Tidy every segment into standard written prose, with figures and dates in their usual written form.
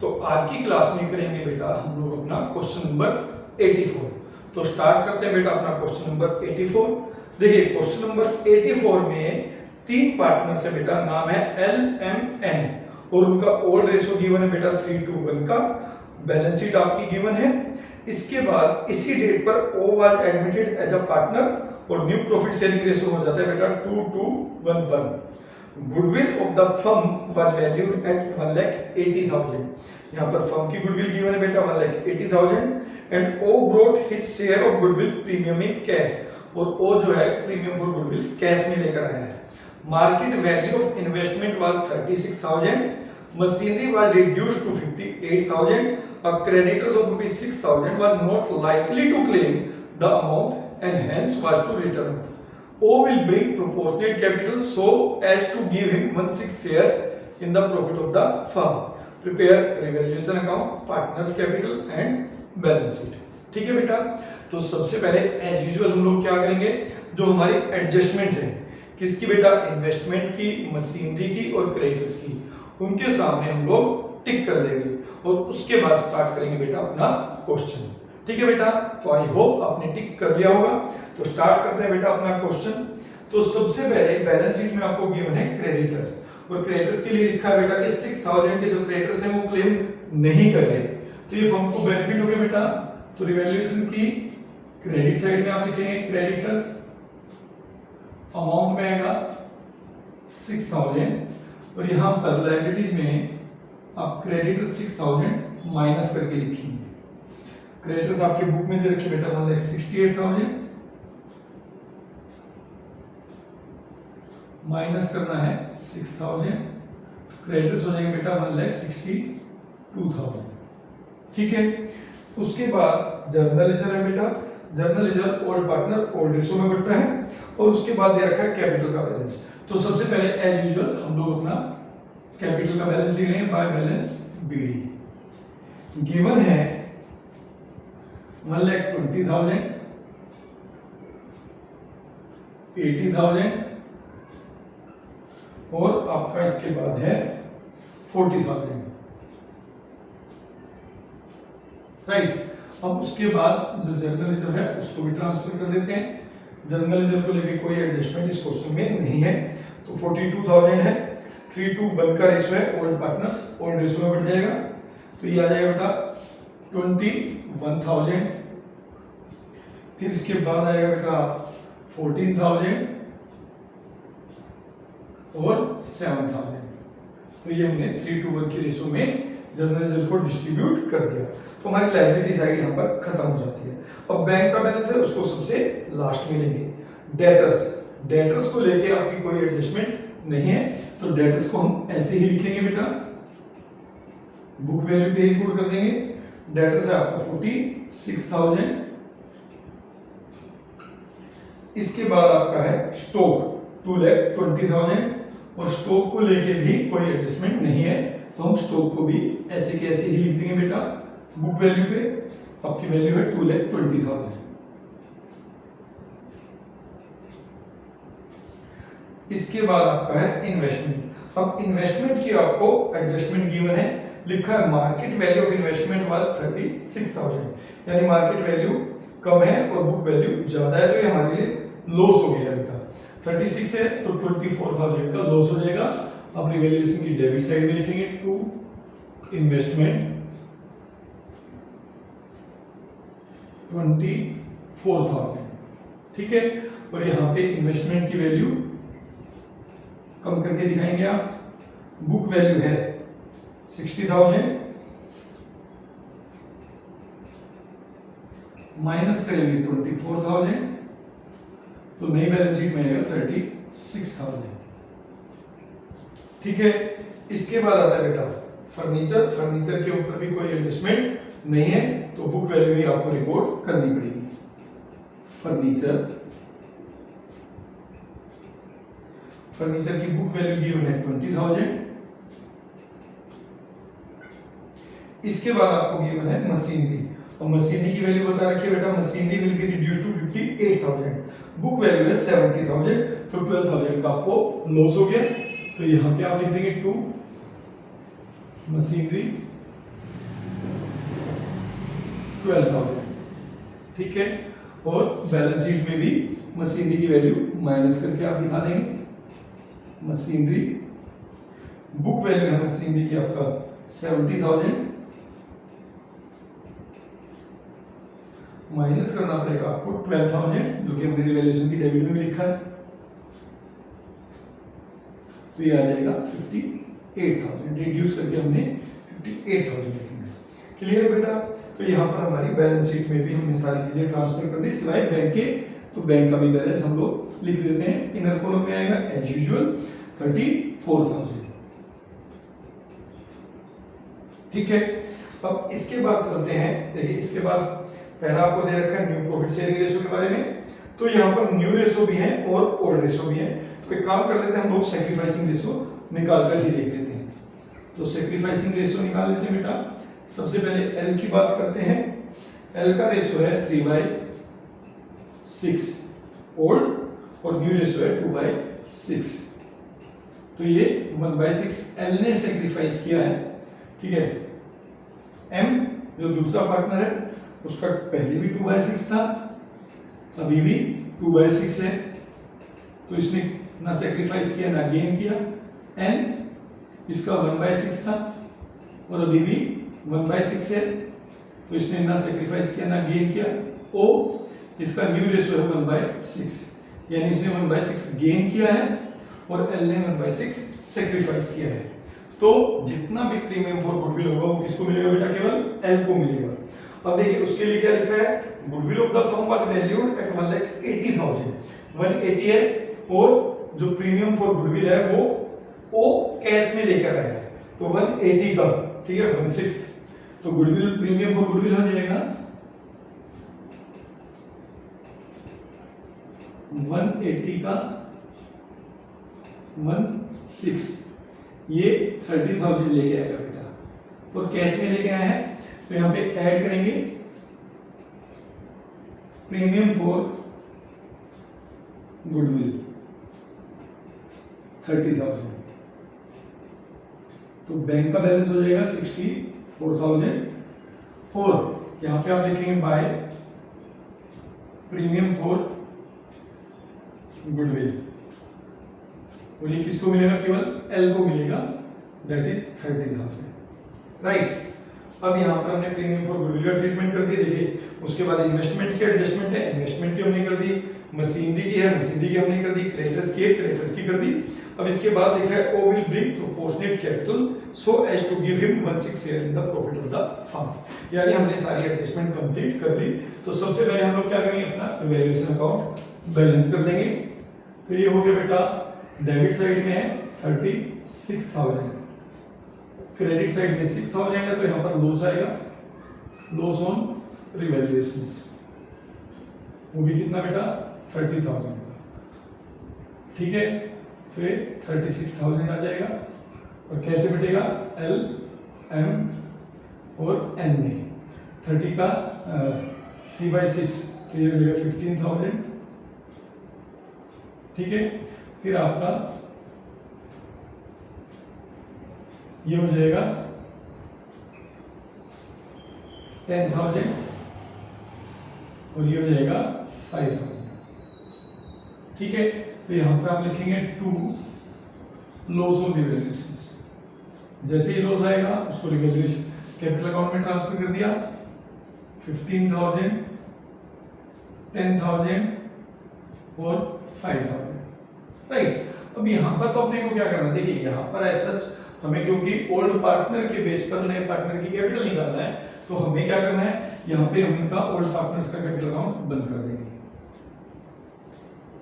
तो आज की क्लास में करेंगे बेटा हम लोग अपना क्वेश्चन नंबर 84। तो स्टार्ट करते हैं बेटा अपना क्वेश्चन नंबर 84। देखिए क्वेश्चन नंबर 84 में तीन पार्टनर्स है बेटा, नाम है एल एम एन और उनका ओल्ड रेशियो गिवन है बेटा 3:1 का। बैलेंस शीट आपकी गिवन है। इसके बाद इसी डेट पर O was admitted as a partner और न्यू प्रॉफिट शेयरिंग रेशियो हो जाता है बेटा 2:1:1। Goodwill of the firm was valued at 1,80,000। यहाँ पर फर्म की गुडविल गिवन है बेटा 1,80,000 and O brought his share of goodwill premium in cash और ओ जो है प्रीमियम फॉर गुडविल कैश में लेकर आया है। Market value of investment was 36,000। Machinery was reduced to 58,000। Creditors of ₹6,000 was not likely to claim the amount and hence was to return. O will bring proportionate capital so as to give him 1/6 shares in the profit of the firm. Prepare revaluation account, partners capital and balance sheet. ठीक है बेटा। तो सबसे पहले as usual हम लोग क्या करेंगे, जो हमारी एडजस्टमेंट है किसकी बेटा, इन्वेस्टमेंट की, मशीनरी की और क्रेडिटर्स की, उनके सामने हम लोग टिक कर देंगे और उसके बाद स्टार्ट करेंगे बेटा अपना क्वेश्चन। ठीक है बेटा। तो आई होप आपने टिक कर लिया होगा। तो स्टार्ट करते हैं बेटा अपना क्वेश्चन। तो सबसे पहले बैलेंस शीट में आपको गिवन है क्रेडिटर्स और क्रेडिटर्स के लिए लिखा है बेटा कि 6,000 के जो क्रेडिटर्स हैं वो क्लेम नहीं कर रहे, तो ये फर्म को बेनिफिट हो गया बेटा। तो रिवैल्यूएशन की क्रेडिट साइड में आप लिखेंगे क्रेडिटर्स, अमाउंट में आएगा 6,000 और यहां पर लायबिलिटीज में आप क्रेडिटर 6,000 माइनस करके लिखेंगे। क्रेडिटर्स आपके बुक में दे रखे बेटा 1,68,000 माइनस करना है 6,000, क्रेडिटर्स हो जाएंगे बेटा 1,62,000। ठीक है। उसके बाद जर्नल लेजर है बेटा। Journal ledger old partner old ratio में बढ़ता है और उसके बाद दे रखा है कैपिटल का बैलेंस। तो सबसे पहले एज यूजुअल हम लोग अपना कैपिटल का बैलेंस लिख लेंगे बाय बैलेंस बीडी। गिवन है 1,20,000, 80,000 और आपका इसके बाद है 40,000। राइट। अब उसके बाद जो जर्नल रिजर्व है उसको भी ट्रांसफर कर देते हैं। जर्नल रिजर्व को लेके कोई एडजस्टमेंट इस क्वेश्चन में नहीं है। तो 42,000 है, 3:1 का रेशियो है, ओल्ड पार्टनर्स ओल्ड रेशियो में बढ़ जाएगा। तो ये आ जाएगा बेटा 21,000। फिर इसके बाद आएगा बेटा 14,000 और 7,000। तो ये हमने 3:1 की रेशियो में जर्नल रिजर्व को डिस्ट्रीब्यूट कर दिया। तो हमारी लायबिलिटी साइड यहाँ पर खत्म हो जाती है। अब बैंक का बैलेंस है उसको सबसे लास्ट में लेंगे। डेटर्स, डेटर्स को लेके आपकी कोई एडजस्टमेंट नहीं है, तो डेटर्स को हम ऐसे ही लिखेंगे बेटा, बुक वैल्यू पे रिपोर्ट कर देंगे। डेटर्स है आपका 46,000। इसके बाद आपका है स्टॉक 2,20,000 और स्टॉक को लेके भी कोई एडजस्टमेंट नहीं है, तो हम स्टॉक को भी ऐसे के ऐसे ही लिख देंगे बेटा। बुक वैल्यू पे आपकी वैल्यू है 2,20,000। इसके बाद आपका है इन्वेस्टमेंट। अब इन्वेस्टमेंट की आपको एडजस्टमेंट गिवन है, लिखा है market value of investment was 36,000, यानी मार्केट वैल्यू कम है और बुक वैल्यू ज्यादा है, तो ये हमारे लिए लॉस हो गया बेटा। 36 है तो 24,000 का लॉस हो जाएगा। अब रिवैल्यूएशन की डेबिट साइड में लिखेंगे टू इन्वेस्टमेंट 24,000। ठीक है। और यहाँ पे इन्वेस्टमेंट की वैल्यू कम करके दिखाएंगे आप। बुक वैल्यू है 60,000 माइनस करेंगे 24,000 तो नई बैलेंस शीट में आएगा 36,000। ठीक है। इसके बाद आता है बेटा फर्नीचर। फर्नीचर के ऊपर भी कोई एडजस्टमेंट नहीं है, तो बुक वैल्यू ही आपको रिपोर्ट करनी पड़ेगी। फर्नीचर, फर्नीचर की बुक वैल्यू गिवन है 20,000। इसके बाद आपको गिवन है मशीनरी और मशीनरी की वैल्यू बता रखी है बेटा, machinery will be reduced to 58,000। Book value है 70,000, तो 12,000 का आपको लॉस हो गया। तो यहाँ पे आप लिख देंगे टू मशीनरी 12,000, ठीक है। और बैलेंस शीट में भी मशीनरी की वैल्यू माइनस करके आप दिखा देंगे। मशीनरी बुक वैल्यू है मशीनरी की आपका 70,000, माइनस करना पड़ेगा आपको 12,000 जो कि हमने रिवैल्यूएशन की डेबिट में भी लिखा है, तो ये आ जाएगा 58,000, रिड्यूस करके हमने 58,000 लिखना है। क्लियर बेटा? तो यहाँ पर हमारी बैलेंस शीट में भी हमने सारी चीजें ट्रांसफर कर दी सिवाय बैंक के, तो बैंक का भी बैलेंस हम लोग लिख देते हैं। इनर कॉलम में आएगा एज यूजुअल 34,000, ठीक है। अब इसके बाद चलते हैं, देखिए इसके बाद पहला आपको दे रखा है न्यू प्रॉफिट शेयरिंग रेशो के बारे में, तो यहाँ पर न्यू रेशो भी है और ओल्ड रेशो भी है। तो एक काम कर लेते हैं हम लोग, सैक्रिफाइसिंग रेशो निकाल कर ही देख लेते हैं। तो सैक्रिफाइसिंग रेशो निकाल लेते हैं बेटा। सबसे पहले एल की बात करते हैं। एल का रेशो है 3/6 ओल्ड और न्यू रेशो है 2/6। तो ये 1/6 एल ने सैक्रिफाइस किया है, ठीक है। एम जो दूसरा पार्टनर है उसका पहले भी 2/6 था, अभी भी 2/6 है, तो इसने ना सैक्रिफाइस किया ना गेन किया। एन इसका 1/6 था और अभी भी 1/6 है, तो इसने ना सैक्रिफाइस किया ना गेन किया। ओ इसका न्यू रेशो है 1/6, यानी इसने 1/6 गेन किया है और एल ने 1/6 सैक्रिफाइस किया है। तो जितना भी प्रीमियम फॉर गुडविल होगा वो किसको मिलेगा बेटा? केवल एल को मिलेगा। अब देखिए उसके लिए क्या लिखा है, goodwill of the firm was valued at 1,80,000, 180 है, और जो प्रीमियम फॉर गुडविल है वो कैश में लेकर आया है, तो 180 का, ठीक है, 1/6, तो गुडविल प्रीमियम फॉर गुडविल हो जाएगा 180 का 1/6, ये 30,000 लेके आएगा बेटा, और कैश में लेके आया है, तो यहां पे ऐड करेंगे प्रीमियम फॉर गुडविल 30,000, तो बैंक का बैलेंस हो जाएगा 64,000, और यहां पे आप लिखेंगे बाय प्रीमियम फॉर गुडविल, और ये किसको मिलेगा? केवल एल को मिलेगा, दैट इज 30,000, राइट। अब यहाँ पर हमने प्रीमियम फॉर गुडविल का ट्रीटमेंट कर दिया। देखिए उसके बाद इन्वेस्टमेंट की एडजस्टमेंट है, इन्वेस्टमेंट की हमने कर दी, मशीनरी की है, मशीनरी की हमने कर दी, क्रेडिटर्स की कर दी। अब इसके बाद लिखा है O will bring proportionate capital so as to give him 1/6 share in the profit of the firm, यानी हमने सारी एडजस्टमेंट कंप्लीट कर दी। तो सबसे पहले हम लोग क्या करेंगे, अपना वैल्यूएशन अकाउंट बैलेंस कर देंगे। तो ये हो गया बेटा, डेबिट साइड में है 36,000, क्रेडिट साइड में 6,000 है, तो यहां पर लॉस आएगा, लॉस ऑन रिवैल्यूएशंस, वो भी कितना बेटा? 30,000 का, ठीक है। तो ये 36,000 आ जाएगा, और कैसे बटेगा? एल एम और एन में 30 का 3/6, तो ये हो जाएगा 15,000, ठीक है। फिर आपका ये हो जाएगा 10,000, और ये हो जाएगा 5,000, ठीक है। तो यहां पर आप लिखेंगे 2 लॉस ऑन रिवैल्यूएशंस, जैसे ही लॉस आएगा उसको रिवैल्यूएशन कैपिटल अकाउंट में ट्रांसफर कर दिया, 15,000, 10,000 और 5,000, राइट। अब यहाँ पर तो अपने को क्या करना है, देखिए यहाँ पर ऐसा हमें, क्योंकि ओल्ड पार्टनर के बेस पर नए पार्टनर की कैपिटल निकालना है, तो हमें क्या करना है, यहाँ पे हम इनका ओल्ड पार्टनर्स का कैपिटल अकाउंट बंद कर देंगे,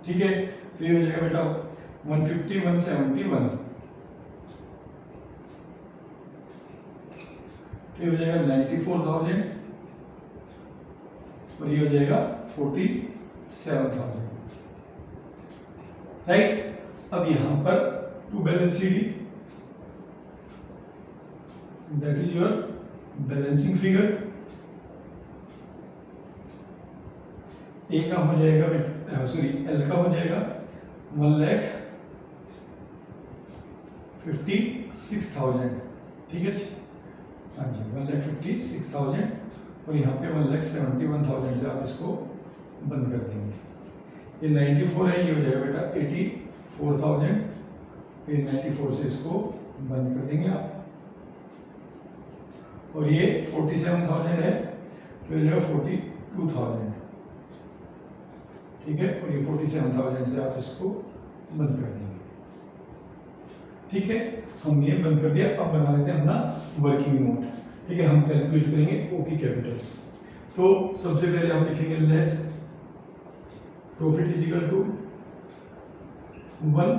ठीक है। तो ये हो जाएगा बेटा 150, 171, तो ये हो जाएगा 94,000, और ये हो जाएगा 47,000, राइट। अब यहां पर to balance sheet, that is your balancing figure, A का हो जाएगा, सॉरी एल का हो जाएगा 1,56,000, ठीक है। हाँ जी 1,56,000, और यहाँ पे 1,71,000 से आप इसको बंद कर देंगे। ये 94 है, ये हो जाएगा बेटा 84,000, फिर 94 से इसको बंद कर देंगे आप। और ये 47,000 है, तो हो जाएगा 42,000, ठीक है। और ये 47,000 से आप इसको बंद कर देंगे, ठीक है। हम ये बंद कर दिया। अब बना लेते हैं अपना वर्किंग नोट, ठीक है। हम कैलकुलेट करेंगे ओ की कैपिटल्स। तो सबसे पहले हम लिखेंगे let profit is equal to 1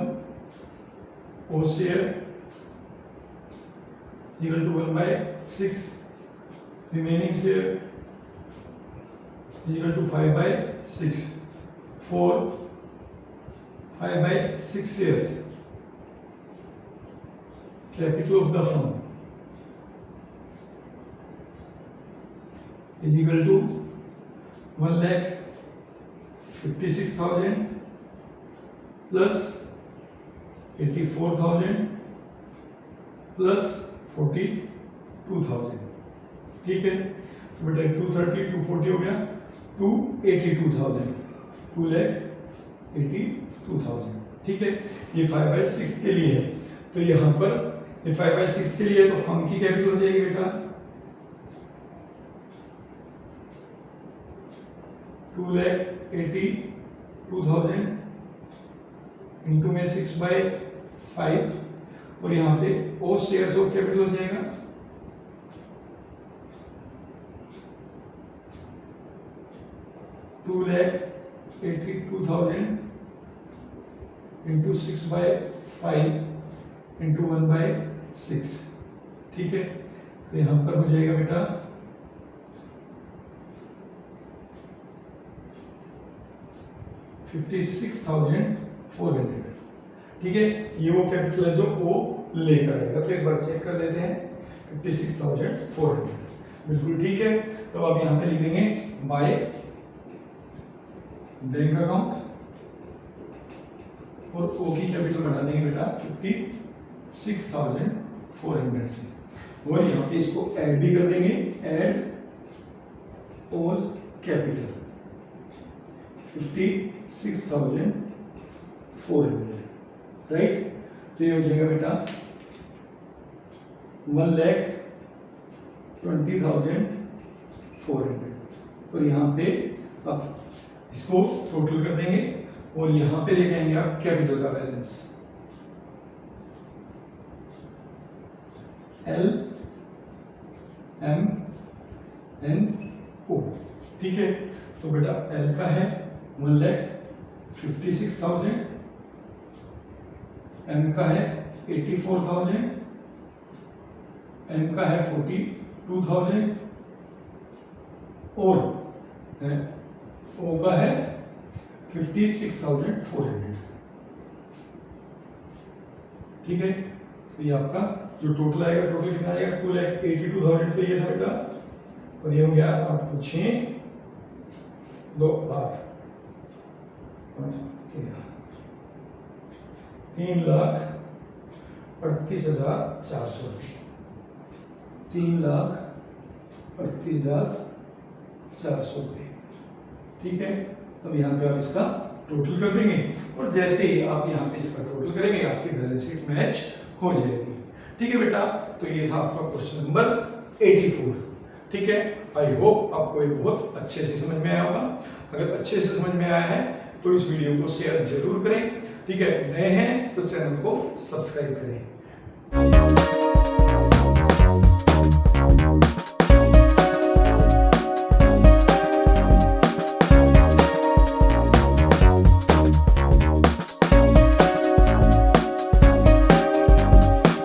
O share equal to 1/6, remaining share equal to 5/6 for 5/6 shares. Capital of the firm is equal to 1,56,000 plus 84,000 plus 42,000, ठीक है। तो बेटा 230 240 हो गया, 282,000, 2,82,000, ठीक है। ये 5/6 के लिए है, तो यहाँ पर ये 5/6 के लिए है, तो फर्म की कैपिटल हो जाएगी बेटा 2,82,000 इंटू में 6/5, और यहाँ पे ओ शेयर्स ऑफ कैपिटल हो जाएगा 2,82,000 इंटू 6/5 इंटू 1/6, ठीक है। तो यहाँ पर हो जाएगा बेटा 56,400, ठीक है। ये वो कैपिटल है जो वो लेकर आएगा, तो एक बार चेक कर लेते हैं। 56,400, बिल्कुल ठीक है। तो आप यहाँ पे लिख देंगे बाय बैंक अकाउंट, और ओ की कैपिटल बढ़ा देंगे बेटा 56,400 से, और यहाँ पे इसको ऐड भी कर देंगे, ऐड ऑल कैपिटल 56,400, राइट। तो ये हो जाएगा बेटा 1,20,400, और यहाँ पे अब इसको टोटल कर देंगे, और यहाँ पे लेके आएंगे आप कैपिटल का बैलेंस LMNO, ठीक है। तो बेटा L का है 1,56,000, M का है 84,000, N का है 42,000, और O का है 56,400, ठीक है। तो ये आपका जो टोटल आएगा, टोटल कितना आएगा 2,82,000, तो ये था बेटा, और ये हो गया आपको 6 2 8 3,38,400, 3,38,400 रुपये, ठीक है। अब यहाँ पे आप इसका टोटल कर देंगे, और जैसे ही आप यहाँ पे इसका टोटल करेंगे आपकी बैलेंस शीट मैच हो जाएगी, ठीक है बेटा। तो ये था आपका क्वेश्चन नंबर 84, ठीक है। आई होप आपको ये बहुत अच्छे से समझ में आया होगा। अगर अच्छे से समझ में आया है तो इस वीडियो को शेयर जरूर करें, ठीक है। नए हैं तो चैनल को सब्सक्राइब करें।